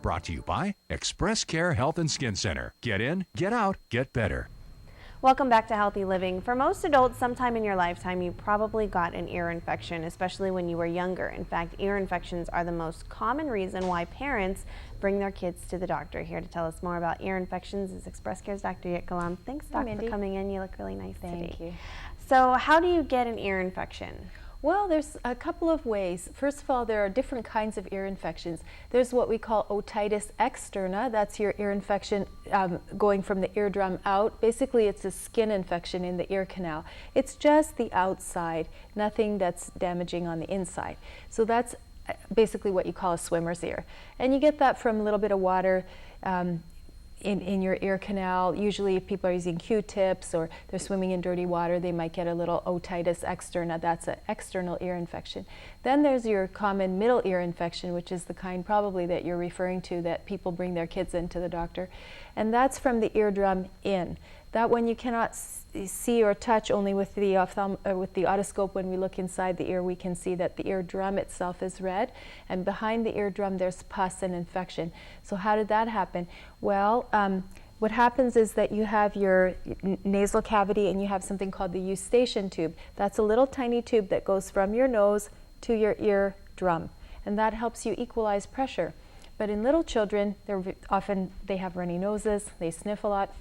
Brought to you by Express Care Health and Skin Center. Get in, get out, get better. Welcome back to Healthy Living. For most adults, sometime in your lifetime, you probably got an ear infection, especially when you were younger. In fact, ear infections are the most common reason why parents bring their kids to the doctor. Here to tell us more about ear infections is Express Care's Dr. Jitka Lom. Thanks, Doc, for coming in. You look really nice today. Thank you. So how do you get an ear infection? Well, there's a couple of ways. First of all, there are different kinds of ear infections. There's what we call otitis externa. That's your ear infection going from the eardrum out. Basically, it's a skin infection in the ear canal. It's just the outside, nothing that's damaging on the inside. So that's basically what you call a swimmer's ear. And you get that from a little bit of water in your ear canal. Usually if people are using Q-tips or they're swimming in dirty water, they might get a little otitis externa. That's an external ear infection. Then there's your common middle ear infection, which is the kind probably that you're referring to that people bring their kids into the doctor. And that's from the eardrum in. That one you cannot see or touch. Only with the otoscope. When we look inside the ear, we can see that the eardrum itself is red, and behind the eardrum there's pus and infection. So how did that happen? Well, what happens is that you have your nasal cavity and you have something called the eustachian tube. That's a little tiny tube that goes from your nose to your eardrum, and that helps you equalize pressure. But in little children, they have runny noses, they sniff a lot.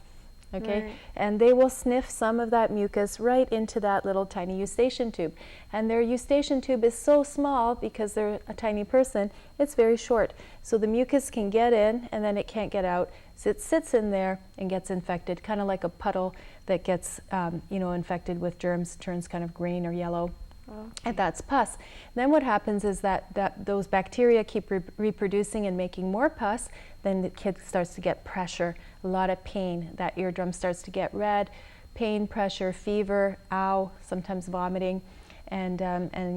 Okay, right. And they will sniff some of that mucus right into that little tiny eustachian tube. And their eustachian tube is so small because they're a tiny person, it's very short. So the mucus can get in and then it can't get out. So it sits in there and gets infected, kind of like a puddle that gets infected with germs, turns kind of green or yellow. Okay. And that's pus. Then what happens is that those bacteria keep reproducing and making more pus. Then the kid starts to get pressure, a lot of pain. That eardrum starts to get red, pain, pressure, fever, ow, sometimes vomiting, and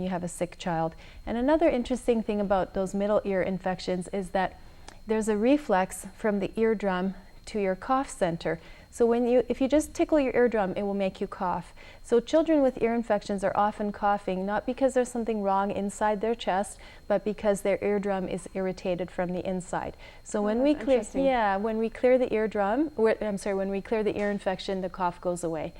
you have a sick child. And another interesting thing about those middle ear infections is that there's a reflex from the eardrum to your cough center. So if you just tickle your eardrum, it will make you cough. So children with ear infections are often coughing, not because there's something wrong inside their chest, but because their eardrum is irritated from the inside. So when we clear the eardrum, when we clear the ear infection, the cough goes away.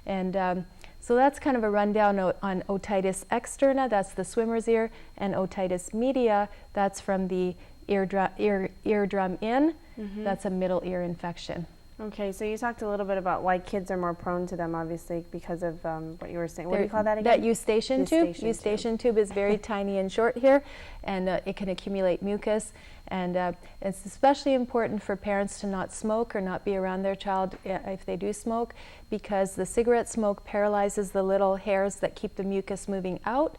And so that's kind of a rundown on otitis externa, that's the swimmer's ear, and otitis media, that's from the eardrum in, that's a middle ear infection. Okay, so you talked a little bit about why kids are more prone to them, obviously, because of what you were saying. What do you call that again? That eustachian tube. Eustachian tube is very tiny and short here, and it can accumulate mucus. And it's especially important for parents to not smoke or not be around their child if they do smoke, because the cigarette smoke paralyzes the little hairs that keep the mucus moving out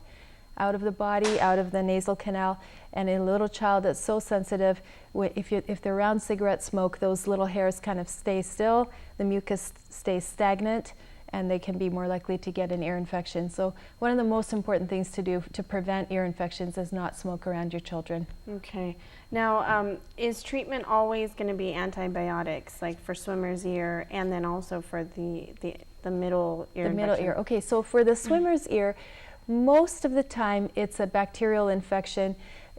of the body, out of the nasal canal. And in a little child that's so sensitive, if they're around cigarette smoke, those little hairs kind of stay still, the mucus stays stagnant, and they can be more likely to get an ear infection. So one of the most important things to do to prevent ear infections is not smoke around your children. Okay. Now, is treatment always going to be antibiotics, like for swimmer's ear, and then also for the middle ear infection? Middle ear. Okay, so for the swimmer's ear, most of the time it's a bacterial infection.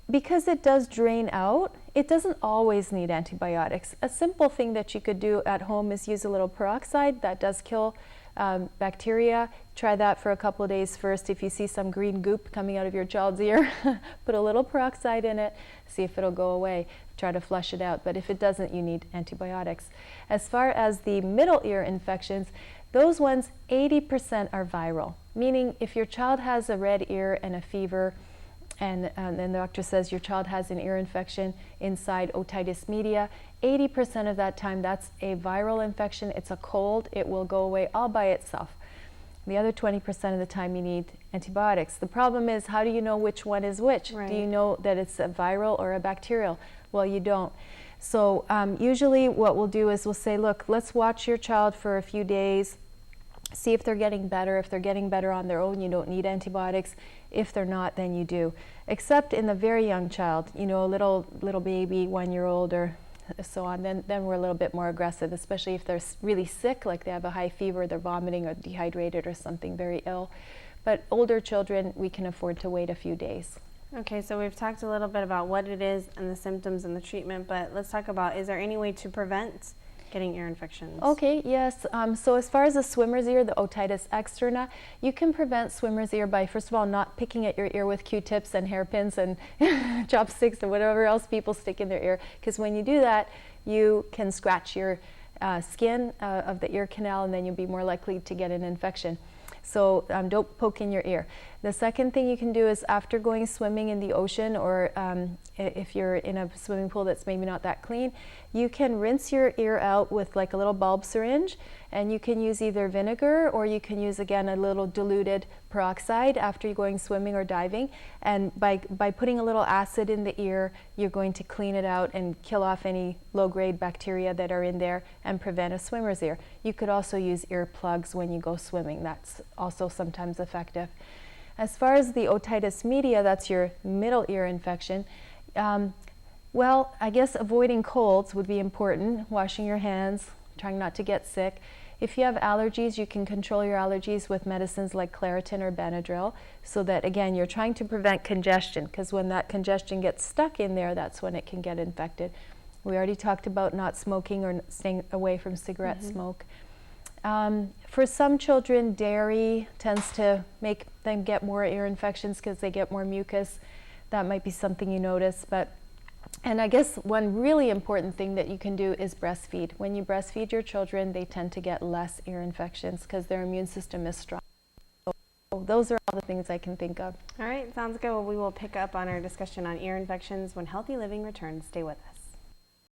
Because it does drain out, it doesn't always need antibiotics. A simple thing that you could do at home is use a little peroxide. That does kill bacteria. Try that for a couple of days first. If you see some green goop coming out of your child's ear, put a little peroxide in it, see if it'll go away. Try to flush it out. But if it doesn't, you need antibiotics. As far as the middle ear infections, those ones, 80% are viral. Meaning if your child has a red ear and a fever, and then the doctor says your child has an ear infection inside otitis media, 80% of that time that's a viral infection. It's a cold. It will go away all by itself. The other 20% of the time you need antibiotics. The problem is, how do you know which one is which? Right. Do you know that it's a viral or a bacterial? Well, you don't. So usually what we'll do is we'll say, look, let's watch your child for a few days, see if they're getting better. If they're getting better on their own, you don't need antibiotics. If they're not, then you do. Except in the very young child, a little baby, 1-year-old or so on, then we're a little bit more aggressive, especially if they're really sick, like they have a high fever, they're vomiting or dehydrated or something, very ill. But older children, we can afford to wait a few days. Okay, so we've talked a little bit about what it is and the symptoms and the treatment, but let's talk about, is there any way to prevent getting ear infections? Okay, yes. So as far as the swimmer's ear, the otitis externa, you can prevent swimmer's ear by, first of all, not picking at your ear with Q-tips and hairpins and chopsticks and whatever else people stick in their ear, because when you do that, you can scratch your skin of the ear canal, and then you'll be more likely to get an infection. So don't poke in your ear. The second thing you can do is, after going swimming in the ocean, or if you're in a swimming pool that's maybe not that clean, you can rinse your ear out with like a little bulb syringe, and you can use either vinegar, or you can use, again, a little diluted peroxide after you're going swimming or diving. And by putting a little acid in the ear, you're going to clean it out and kill off any low-grade bacteria that are in there and prevent a swimmer's ear. You could also use earplugs when you go swimming. That's also sometimes effective. As far as the otitis media, that's your middle ear infection. Well, I guess avoiding colds would be important, washing your hands, trying not to get sick. If you have allergies, you can control your allergies with medicines like Claritin or Benadryl, so that, again, you're trying to prevent congestion, because when that congestion gets stuck in there, that's when it can get infected. We already talked about not smoking or staying away from cigarette smoke. For some children, dairy tends to make them get more ear infections because they get more mucus. That might be something you notice. And I guess one really important thing that you can do is breastfeed. When you breastfeed your children, they tend to get less ear infections because their immune system is strong. So those are all the things I can think of. All right, sounds good. Well, we will pick up on our discussion on ear infections when Healthy Living returns. Stay with us.